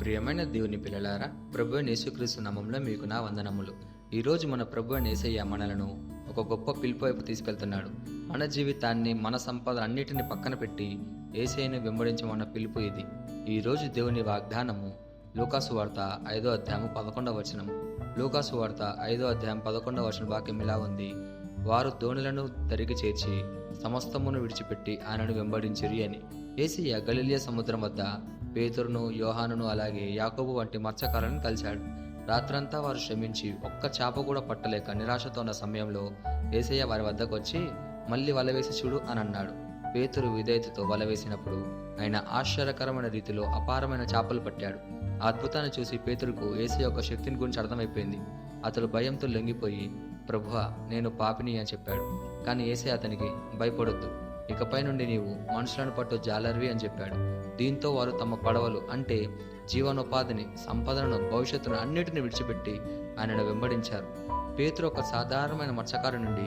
ప్రియమైన దేవుని పిల్లలారా, ప్రభు అయిన యేసుక్రీస్తు నామంలో మీకు నా వందనములు. ఈరోజు మన ప్రభు అయిన యేసయ్య మనలను ఒక గొప్ప పిలుపు వైపు తీసుకెళ్తున్నాడు. మన జీవితాన్ని, మన సంపద అన్నిటిని పక్కన పెట్టి యేసయ్యను వెంబడించమన్న పిలుపు ఇది. ఈరోజు దేవుని వాగ్దానము లూకాసు వార్త 5వ అధ్యాయము 11వ వచనం. లూకాసు వార్త 5వ అధ్యాయం 11వ వచనం వాక్యం ఇలా ఉంది: వారు దోణులను దరికి చేర్చి సమస్తమును విడిచిపెట్టి ఆయనను వెంబడించిరి అని. యేసయ్య గలిలయ సముద్రం వద్ద పేతురును, యోహానును అలాగే యాకోబు వంటి మత్స్యకారులను కలిశాడు. రాత్రంతా వారు శ్రమించి ఒక్క చేప కూడా పట్టలేక నిరాశతో ఉన్న సమయంలో యేసయ్య వారి వద్దకు వచ్చి, మళ్ళీ వల వేసి చూడు అని అన్నాడు. పేతురు విధేయతతో వల వేసినప్పుడు ఆయన ఆశ్చర్యకరమైన రీతిలో అపారమైన చేపలు పట్టాడు. ఆ అద్భుతాన్ని చూసి పేతురుకు యేసయ్య యొక్క శక్తిని గురించి అర్థమైపోయింది. అతడు భయంతో లొంగిపోయి, ప్రభువా, నేను పాపిని అని చెప్పాడు. కానీ యేసయ్య అతనికి, భయపడొద్దు, ఇకపై నుండి నీవు మనుషులను పట్టు జాలరివి అని చెప్పాడు. దీంతో వారు తమ పడవలు అంటే జీవనోపాధిని, సంపదలను, భవిష్యత్తును అన్నిటిని విడిచిపెట్టి ఆయనను వెంబడించారు. పేతురు ఒక సాధారణమైన మత్స్యకారు నుండి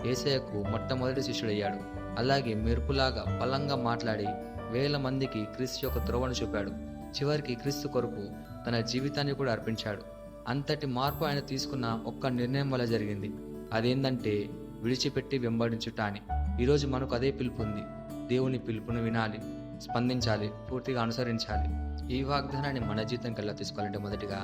యేసయ్యకు మొట్టమొదటి శిష్యుడయ్యాడు. అలాగే మెరుపులాగా బలంగా మాట్లాడి వేల మందికి క్రీస్తు యొక్క త్రోవను చూపాడు. చివరికి క్రీస్తు కొరకు తన జీవితాన్ని కూడా అర్పించాడు. అంతటి మార్పు ఆయన తీసుకున్న ఒక్క నిర్ణయం వల్ల జరిగింది. అదేంటంటే విడిచిపెట్టి వెంబడించుట అని. ఈరోజు మనకు అదే పిలుపు ఉంది. దేవుని పిలుపును వినాలి, స్పందించాలి, పూర్తిగా అనుసరించాలి. ఈ వాగ్దానాన్ని మన జీవితంకి ఎలా తీసుకోవాలంటే, మొదటిగా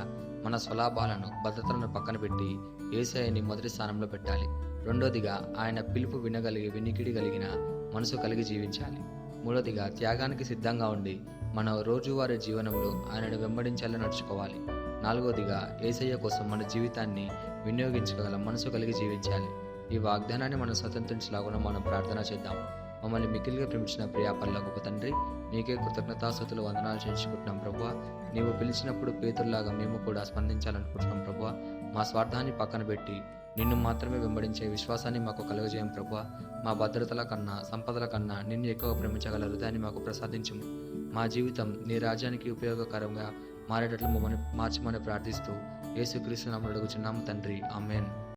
మన స్వలాభాలను, భద్రతలను పక్కన పెట్టి యేసయ్యని మొదటి స్థానంలో పెట్టాలి. రెండోదిగా ఆయన పిలుపు వినగలిగి, వినికిడి కలిగిన మనసు కలిగి జీవించాలి. మూడోదిగా త్యాగానికి సిద్ధంగా ఉండి మన రోజువారీ జీవనంలో ఆయనను వెంబడించాలని నడుచుకోవాలి. నాలుగోదిగా యేసయ్య కోసం మన జీవితాన్ని వినియోగించగల మనసు కలిగి జీవించాలి. ఈ వాగ్దానాన్ని మనం స్వతంత్రించలాగా మనం ప్రార్థన చేద్దాం. మమ్మల్ని మిక్కిలిగా ప్రేమించిన ప్రియా పరలోకపు తండ్రి, నీకే కృతజ్ఞతాస్తుతులు, వందనాలు చేయించుకుంటున్నాం ప్రభువా. నీవు పిలిచినప్పుడు పేతురులాగా మేము కూడా స్పందించాలనుకుంటున్నాం ప్రభువా. మా స్వార్థాన్ని పక్కన పెట్టి నిన్ను మాత్రమే వెంబడించే విశ్వాసాన్ని మాకు కలుగజేయం ప్రభువా. మా భద్రతల కన్నా, సంపదల కన్నా నిన్ను ఎక్కువ ప్రేమించగల హృదయాన్ని మాకు ప్రసాదించుము. మా జీవితం నీ రాజ్యానికి ఉపయోగకరంగా మారేటట్లు మమ్మల్ని మార్చమని ప్రార్థిస్తూ యేసుక్రీస్తు నామములో అడుగుచున్నాము తండ్రి, ఆమేన్.